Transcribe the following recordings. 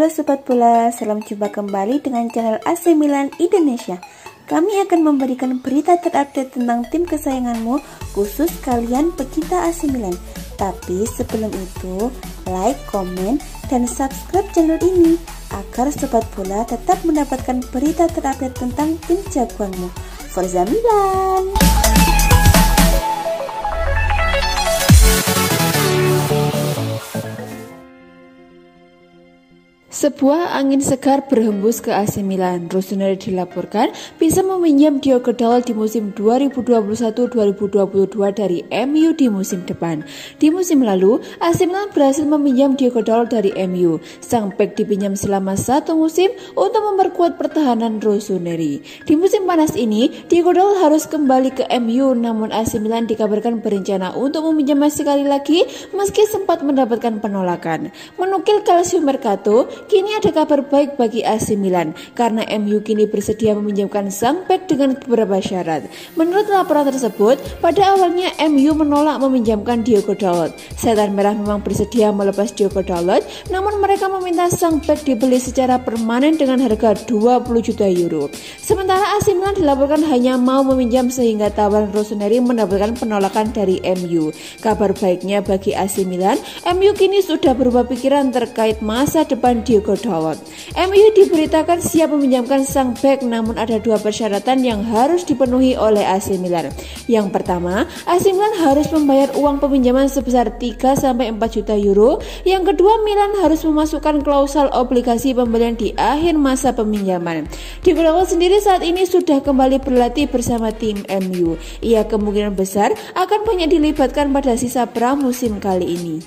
Halo Sobat Bola, salam jumpa kembali dengan channel AC Milan Indonesia. Kami akan memberikan berita terupdate tentang tim kesayanganmu, khusus kalian pecinta AC Milan. Tapi sebelum itu, like, komen, dan subscribe channel ini agar Sobat Bola tetap mendapatkan berita terupdate tentang tim jagoanmu. Forza Milan! Sebuah angin segar berhembus ke AC Milan. Rossoneri dilaporkan bisa meminjam Diogo Dalot di musim 2021-2022 dari MU di musim depan. Di musim lalu, AC Milan berhasil meminjam Diogo Dalot dari MU. Sang bek dipinjam selama 1 musim untuk memperkuat pertahanan Rossoneri. Di musim panas ini, Diogo Dalot harus kembali ke MU, namun AC Milan dikabarkan berencana untuk meminjamnya sekali lagi meski sempat mendapatkan penolakan. Menukil Calcio Mercato, kini ada kabar baik bagi AC Milan karena MU kini bersedia meminjamkan sang bek dengan beberapa syarat. Menurut laporan tersebut, pada awalnya MU menolak meminjamkan Diogo Dalot. Setan Merah memang bersedia melepas Diogo Dalot, namun mereka meminta sang bek dibeli secara permanen dengan harga 20 juta euro. Sementara AC Milan dilaporkan hanya mau meminjam sehingga tawaran Rossoneri mendapatkan penolakan dari MU. Kabar baiknya bagi AC Milan, MU kini sudah berubah pikiran terkait masa depan Diogo Dalot. MU diberitakan siap meminjamkan sang bek, namun ada 2 persyaratan yang harus dipenuhi oleh AC Milan. Yang pertama, AC Milan harus membayar uang peminjaman sebesar 3-4 juta euro. Yang kedua, Milan harus memasukkan klausal obligasi pembelian di akhir masa peminjaman. Diogo Dalot sendiri saat ini sudah kembali berlatih bersama tim MU. Ia kemungkinan besar akan banyak dilibatkan pada sisa pramusim kali ini.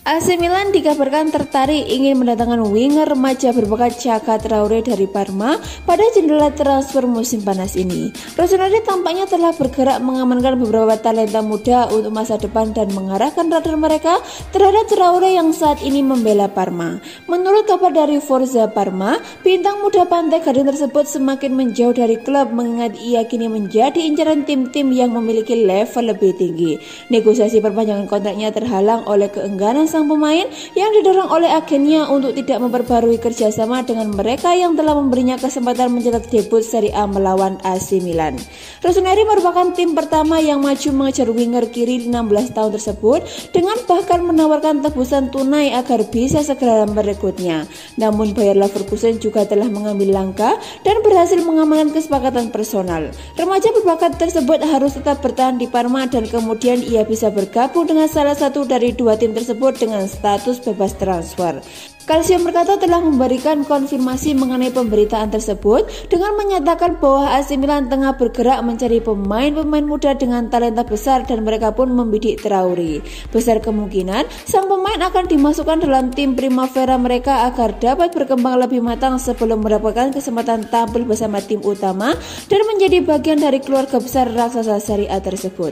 AC Milan dikabarkan tertarik ingin mendatangkan winger remaja berbakat Chaka Traore dari Parma pada jendela transfer musim panas ini. Rossoneri tampaknya telah bergerak mengamankan beberapa talenta muda untuk masa depan dan mengarahkan radar mereka terhadap Traore yang saat ini membela Parma. Menurut kabar dari Forza Parma, bintang muda Pantai Gading tersebut semakin menjauh dari klub mengingat ia kini menjadi incaran tim-tim yang memiliki level lebih tinggi. Negosiasi perpanjangan kontraknya terhalang oleh keengganan sang pemain yang didorong oleh agennya untuk tidak memperbarui kerjasama dengan mereka yang telah memberinya kesempatan mencetak debut Serie A melawan AC Milan. Rossoneri merupakan tim pertama yang maju mengejar winger kiri 16 tahun tersebut dengan bahkan menawarkan tebusan tunai agar bisa segera merekrutnya. Namun Bayer Leverkusen juga telah mengambil langkah dan berhasil mengamankan kesepakatan personal. Remaja berbakat tersebut harus tetap bertahan di Parma dan kemudian ia bisa bergabung dengan salah satu dari 2 tim tersebut dengan status bebas transfer. Calcio Mercato telah memberikan konfirmasi mengenai pemberitaan tersebut dengan menyatakan bahwa AC Milan tengah bergerak mencari pemain-pemain muda dengan talenta besar dan mereka pun membidik Traore. Besar kemungkinan sang pemain akan dimasukkan dalam tim Primavera mereka agar dapat berkembang lebih matang sebelum mendapatkan kesempatan tampil bersama tim utama dan menjadi bagian dari keluarga besar raksasa Serie A tersebut.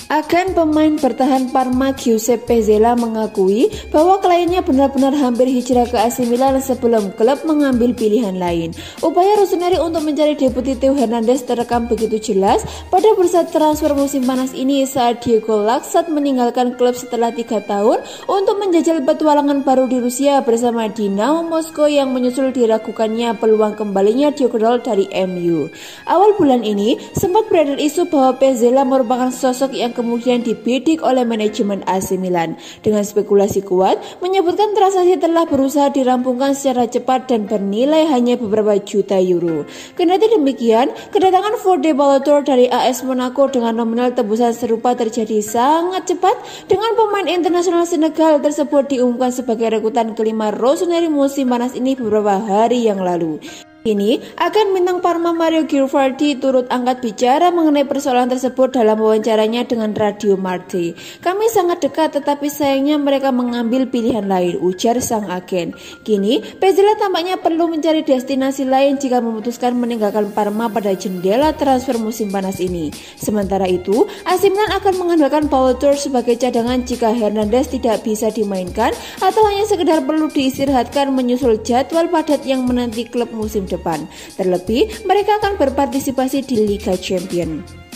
Agen pemain bertahan Parma Giuseppe Pezzella mengakui bahwa kliennya benar-benar hampir hijrah ke AC Milan sebelum klub mengambil pilihan lain. Upaya Rossoneri untuk mencari deputi Theo Hernandez terekam begitu jelas pada bursa transfer musim panas ini saat Diego Laxalt meninggalkan klub setelah 3 tahun untuk menjajal petualangan baru di Rusia bersama Dinamo Moskow yang menyusul diragukannya peluang kembalinya Diogo Dalot dari MU. Awal bulan ini sempat beredar isu bahwa Pezzella merupakan sosok yang kemudian dibidik oleh manajemen AC Milan dengan spekulasi kuat menyebutkan transaksi telah berusaha dirampungkan secara cepat dan bernilai hanya beberapa juta euro. Kendati demikian, kedatangan Fode Ballo-Touré dari AS Monaco dengan nominal tebusan serupa terjadi sangat cepat dengan pemain internasional Senegal tersebut diumumkan sebagai rekrutan kelima Rossoneri musim panas ini beberapa hari yang lalu. Kini, agen bintang Parma Mario Giraldi turut angkat bicara mengenai persoalan tersebut dalam wawancaranya dengan Radio Marti. Kami sangat dekat tetapi sayangnya mereka mengambil pilihan lain, ujar sang agen. Kini, Pezzella tampaknya perlu mencari destinasi lain jika memutuskan meninggalkan Parma pada jendela transfer musim panas ini. Sementara itu, AC Milan akan mengandalkan Ballo-Touré sebagai cadangan jika Hernandez tidak bisa dimainkan atau hanya sekedar perlu diistirahatkan menyusul jadwal padat yang menanti klub musim depan. depan. Terlebih, mereka akan berpartisipasi di Liga Champions.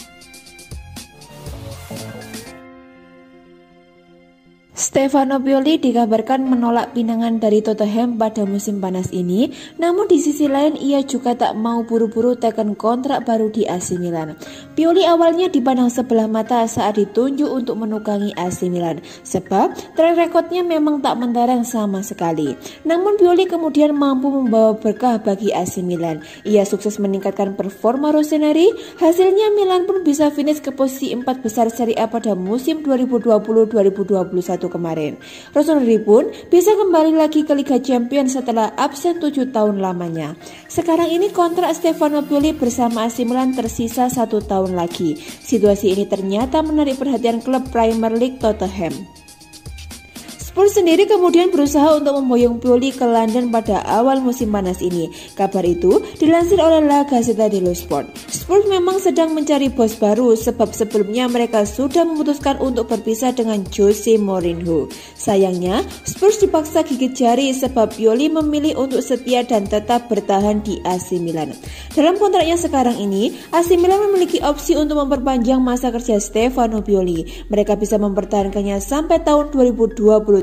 Stefano Pioli dikabarkan menolak pinangan dari Tottenham pada musim panas ini, namun di sisi lain ia juga tak mau buru-buru tekan kontrak baru di AC Milan. Pioli awalnya dipandang sebelah mata saat ditunjuk untuk menukangi AC Milan, sebab track recordnya memang tak mentereng sama sekali. Namun Pioli kemudian mampu membawa berkah bagi AC Milan. Ia sukses meningkatkan performa Rossoneri, hasilnya Milan pun bisa finish ke posisi 4 besar Serie A pada musim 2020-2021 kemarin. Rossoneri pun bisa kembali lagi ke Liga Champions setelah absen 7 tahun lamanya. Sekarang ini kontrak Stefano Pioli bersama AC Milan tersisa 1 tahun lagi. Situasi ini ternyata menarik perhatian klub Premier League Tottenham. Spurs sendiri kemudian berusaha untuk memboyong Pioli ke London pada awal musim panas ini. Kabar itu dilansir oleh La Gazzetta dello Sport. Spurs memang sedang mencari bos baru sebab sebelumnya mereka sudah memutuskan untuk berpisah dengan Jose Mourinho. Sayangnya, Spurs dipaksa gigit jari sebab Pioli memilih untuk setia dan tetap bertahan di AC Milan. Dalam kontraknya sekarang ini, AC Milan memiliki opsi untuk memperpanjang masa kerja Stefano Pioli. Mereka bisa mempertahankannya sampai tahun 2023.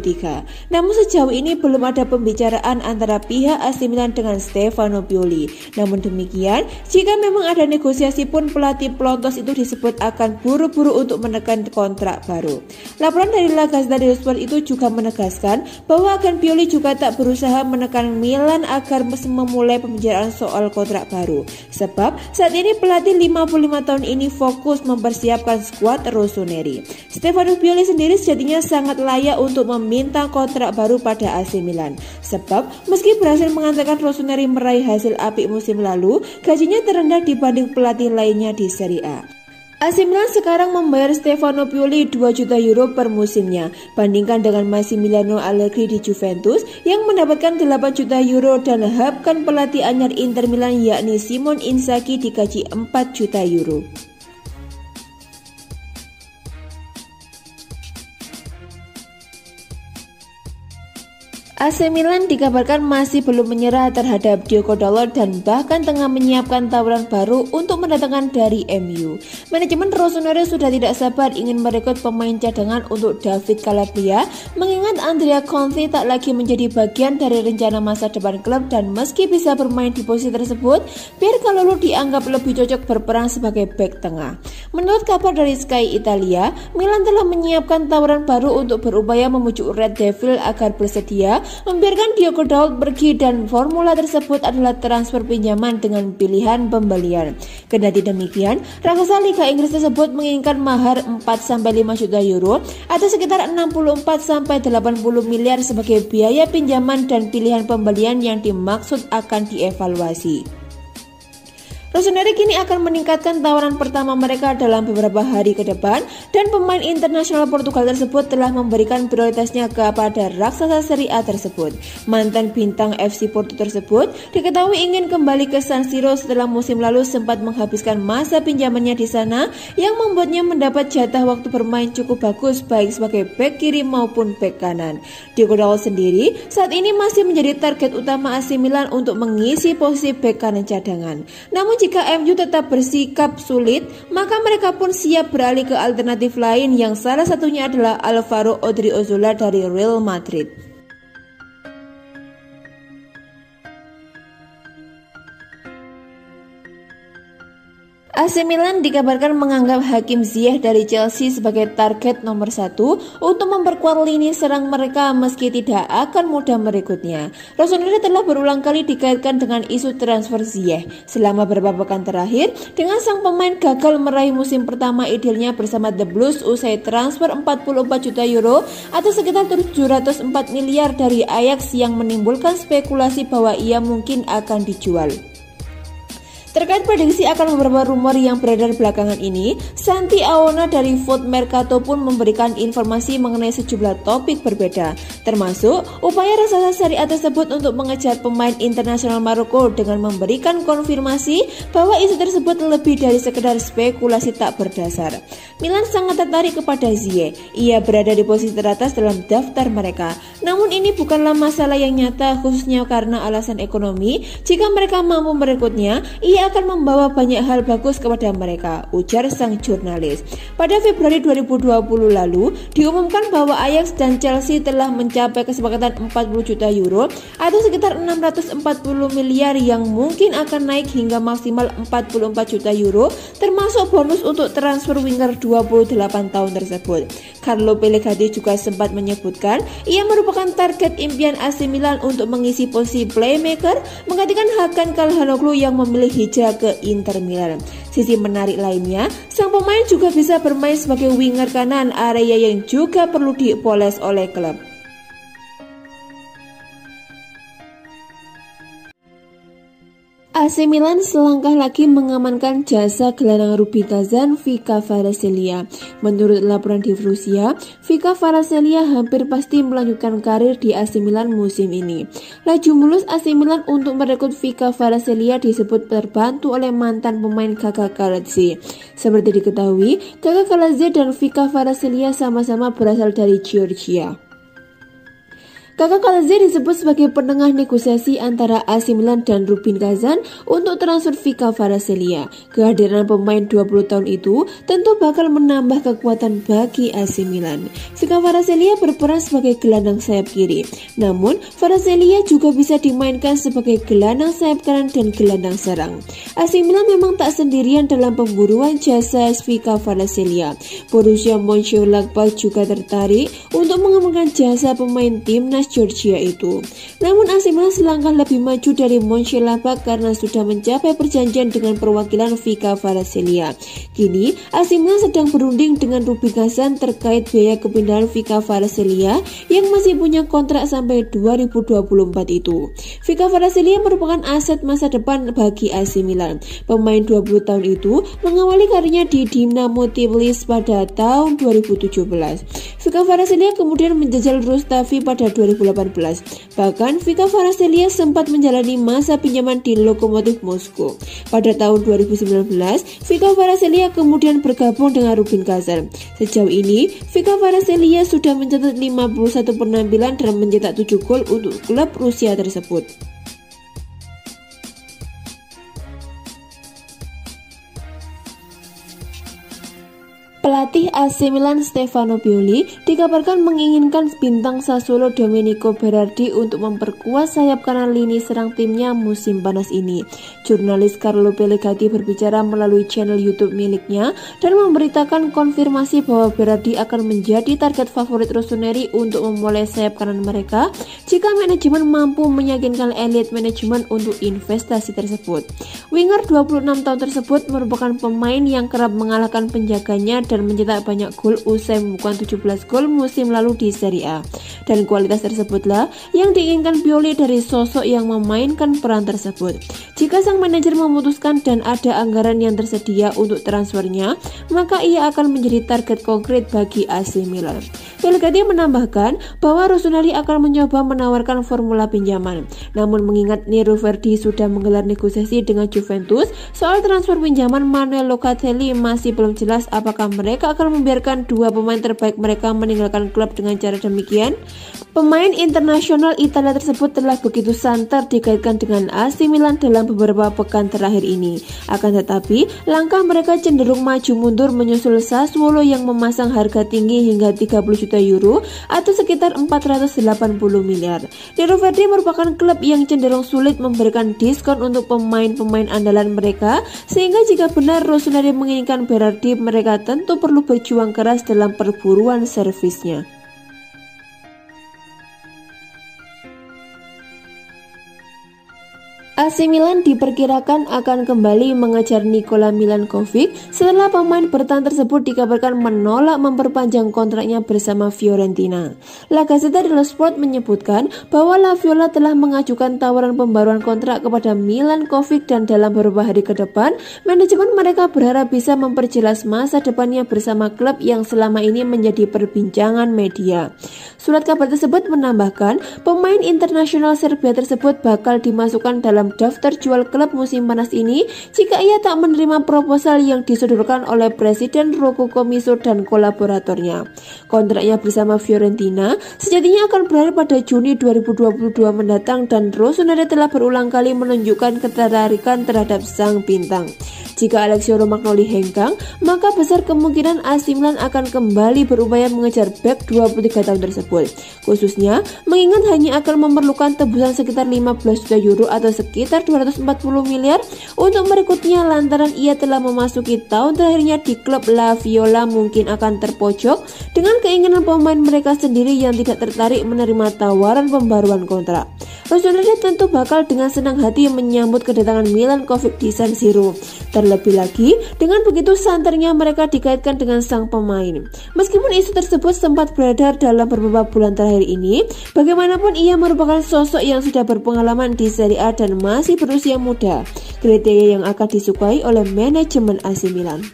Namun sejauh ini belum ada pembicaraan antara pihak AC Milan dengan Stefano Pioli. Namun demikian, jika memang ada negosiasi pun pelatih pelontos itu disebut akan buru-buru untuk menekan kontrak baru. Laporan dari La Gazzetta dello Sport itu juga menegaskan bahwa agen Pioli juga tak berusaha menekan Milan agar memulai pembicaraan soal kontrak baru. Sebab saat ini pelatih 55 tahun ini fokus mempersiapkan skuad Rossoneri. Stefano Pioli sendiri sejatinya sangat layak untuk meminta kontrak baru pada AC Milan. Sebab meski berhasil mengantarkan Rossoneri meraih hasil apik musim lalu, gajinya terendah dibanding pelatih lainnya di Serie A. AC Milan sekarang membayar Stefano Pioli 2 juta euro per musimnya, bandingkan dengan Massimiliano Allegri di Juventus yang mendapatkan 8 juta euro dan habkan pelatih anyar Inter Milan yakni Simone Inzaghi digaji 4 juta euro. AC Milan dikabarkan masih belum menyerah terhadap Diogo Dalot dan bahkan tengah menyiapkan tawaran baru untuk mendatangkan dari MU. Manajemen Rossoneri sudah tidak sabar ingin merekrut pemain cadangan untuk David Calabria, mengingat Andrea Conte tak lagi menjadi bagian dari rencana masa depan klub dan meski bisa bermain di posisi tersebut, Pierre dianggap lebih cocok berperan sebagai bek tengah. Menurut kabar dari Sky Italia, Milan telah menyiapkan tawaran baru untuk berupaya memujuk Red Devil agar bersedia membiarkan Diogo Dalot pergi dan formula tersebut adalah transfer pinjaman dengan pilihan pembelian. Kendati demikian, raksasa Liga Inggris tersebut menginginkan mahar 4-5 juta euro atau sekitar 64-80 miliar sebagai biaya pinjaman dan pilihan pembelian yang dimaksud akan dievaluasi. Rossoneri kini akan meningkatkan tawaran pertama mereka dalam beberapa hari ke depan dan pemain internasional Portugal tersebut telah memberikan prioritasnya kepada raksasa Serie A tersebut. Mantan bintang FC Porto tersebut diketahui ingin kembali ke San Siro setelah musim lalu sempat menghabiskan masa pinjamannya di sana yang membuatnya mendapat jatah waktu bermain cukup bagus baik sebagai bek kiri maupun bek kanan. Diogo Dalot sendiri saat ini masih menjadi target utama AC Milan untuk mengisi posisi bek kanan cadangan. Namun jika MU tetap bersikap sulit, maka mereka pun siap beralih ke alternatif lain yang salah satunya adalah Alvaro Odriozola dari Real Madrid. AC Milan dikabarkan menganggap Hakim Ziyech dari Chelsea sebagai target nomor 1 untuk memperkuat lini serang mereka meski tidak akan mudah merekrutnya. Rossoneri telah berulang kali dikaitkan dengan isu transfer Ziyech. Selama beberapa pekan terakhir, dengan sang pemain gagal meraih musim pertama idealnya bersama The Blues usai transfer 44 juta euro atau sekitar 704 miliar dari Ajax yang menimbulkan spekulasi bahwa ia mungkin akan dijual. Terkait prediksi akan beberapa rumor yang beredar belakangan ini, Santi Aona dari Food Mercato pun memberikan informasi mengenai sejumlah topik berbeda, termasuk upaya raksasa Serie A tersebut untuk mengejar pemain internasional Maroko dengan memberikan konfirmasi bahwa isu tersebut lebih dari sekedar spekulasi tak berdasar. Milan sangat tertarik kepada Ziyech. Ia berada di posisi teratas dalam daftar mereka. Namun ini bukanlah masalah yang nyata, khususnya karena alasan ekonomi. Jika mereka mampu merekrutnya, ia akan membawa banyak hal bagus kepada mereka, ujar sang jurnalis. Pada Februari 2020 lalu, diumumkan bahwa Ajax dan Chelsea telah mencapai kesepakatan 40 juta euro atau sekitar 640 miliar yang mungkin akan naik hingga maksimal 44 juta euro, termasuk bonus untuk transfer winger 28 tahun tersebut. Carlo Pellegrini juga sempat menyebutkan ia merupakan target impian AC Milan untuk mengisi posisi playmaker, menggantikan Hakan Calhanoglu yang memilih hijrah ke Inter Milan. Sisi menarik lainnya, sang pemain juga bisa bermain sebagai winger kanan, area yang juga perlu dipoles oleh klub. AC Milan selangkah lagi mengamankan jasa gelandang Rubin Kazan, Vika Kvaratskhelia. Menurut laporan di Rusia, Vika Kvaratskhelia hampir pasti melanjutkan karir di AC Milan musim ini. Laju mulus AC Milan untuk merekrut Vika Kvaratskhelia disebut terbantu oleh mantan pemain Kaka Karadze. Seperti diketahui, Kaka Karadze dan Vika Kvaratskhelia sama-sama berasal dari Georgia. Kaka Karadze disebut sebagai penengah negosiasi antara AC Milan dan Rubin Kazan untuk transfer Vika Kvaratskhelia. Kehadiran pemain 20 tahun itu tentu bakal menambah kekuatan bagi AC Milan. Vika Kvaratskhelia berperan sebagai gelandang sayap kiri. Namun, Kvaratskhelia juga bisa dimainkan sebagai gelandang sayap kanan dan gelandang serang. AC Milan memang tak sendirian dalam pemburuan jasa Vika Kvaratskhelia. Borussia Mönchengladbach juga tertarik untuk mengembangkan jasa pemain timnas Georgia itu. Namun AC Milan selangkah lebih maju dari Mönchengladbach karena sudah mencapai perjanjian dengan perwakilan Vika Kvaratskhelia. Kini AC Milan sedang berunding dengan Rubin Kazan terkait biaya kepindahan Vika Kvaratskhelia yang masih punya kontrak sampai 2024 itu. Vika Kvaratskhelia merupakan aset masa depan bagi AC Milan. Pemain 20 tahun itu mengawali karirnya di Dinamo Tbilisi pada tahun 2017. Vika Kvaratskhelia kemudian menjajal Rustavi pada 2018. Bahkan Vika Kvaratskhelia sempat menjalani masa pinjaman di Lokomotiv Moskow. Pada tahun 2019, Vika Kvaratskhelia kemudian bergabung dengan Rubin Kazan. Sejauh ini, Vika Kvaratskhelia sudah mencatat 51 penampilan dan mencetak 7 gol untuk klub Rusia tersebut. Pelatih AC Milan Stefano Pioli dikabarkan menginginkan bintang Sassuolo Domenico Berardi untuk memperkuat sayap kanan lini serang timnya musim panas ini. Jurnalis Carlo Pellegrini berbicara melalui channel YouTube miliknya dan memberitakan konfirmasi bahwa Berardi akan menjadi target favorit Rossoneri untuk memulai sayap kanan mereka jika manajemen mampu meyakinkan elite manajemen untuk investasi tersebut. Winger 26 tahun tersebut merupakan pemain yang kerap mengalahkan penjaganya dan mencetak banyak gol usai membukukan 17 gol musim lalu di Serie A. Dan kualitas tersebutlah yang diinginkan Pioli dari sosok yang memainkan peran tersebut. Jika sang manajer memutuskan dan ada anggaran yang tersedia untuk transfernya, maka ia akan menjadi target konkret bagi AC Milan. Pellegrini menambahkan bahwa Rossoneri akan mencoba menawarkan formula pinjaman. Namun mengingat Nero Verdi sudah menggelar negosiasi dengan Juventus soal transfer pinjaman Manuel Locatelli, masih belum jelas apakah mereka akan membiarkan dua pemain terbaik mereka meninggalkan klub dengan cara demikian. Pemain internasional Italia tersebut telah begitu santer dikaitkan dengan AC Milan dalam beberapa pekan terakhir ini. Akan tetapi, langkah mereka cenderung maju mundur menyusul Sassuolo yang memasang harga tinggi hingga 30 juta euro atau sekitar 480 miliar. Nero Verdi merupakan klub yang cenderung sulit memberikan diskon untuk pemain-pemain andalan mereka, sehingga jika benar Rossoneri menginginkan Berardi, mereka tentu perlu berjuang keras dalam perburuan servisnya. AC Milan diperkirakan akan kembali mengejar Nikola Milankovic setelah pemain bertahan tersebut dikabarkan menolak memperpanjang kontraknya bersama Fiorentina. La Gazzetta dello Sport menyebutkan bahwa La Viola telah mengajukan tawaran pembaruan kontrak kepada Milankovic dan dalam beberapa hari ke depan, manajemen mereka berharap bisa memperjelas masa depannya bersama klub yang selama ini menjadi perbincangan media. Surat kabar tersebut menambahkan, pemain internasional Serbia tersebut bakal dimasukkan dalam daftar jual klub musim panas ini jika ia tak menerima proposal yang disodorkan oleh Presiden Rocco Commisso dan kolaboratornya. Kontraknya bersama Fiorentina sejatinya akan berakhir pada Juni 2022 mendatang dan Rossoneri telah berulang kali menunjukkan ketertarikan terhadap sang bintang. Jika Alessio Romagnoli hengkang, maka besar kemungkinan AC Milan akan kembali berupaya mengejar bek 23 tahun tersebut. Khususnya, mengingat hanya akan memerlukan tebusan sekitar 15 juta euro atau sekitar 240 miliar untuk merekrutnya lantaran ia telah memasuki tahun terakhirnya di klub. La Viola mungkin akan terpojok dengan keinginan pemain mereka sendiri yang tidak tertarik menerima tawaran pembaruan kontrak. Rossoneri tentu bakal dengan senang hati menyambut kedatangan Milankovic di San Siro. Terlebih lagi, dengan begitu santernya mereka dikaitkan dengan sang pemain. Meskipun isu tersebut sempat beredar dalam beberapa bulan terakhir ini, bagaimanapun ia merupakan sosok yang sudah berpengalaman di Serie A dan masih berusia muda. Kriteria yang akan disukai oleh manajemen AC Milan.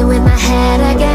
With my head again.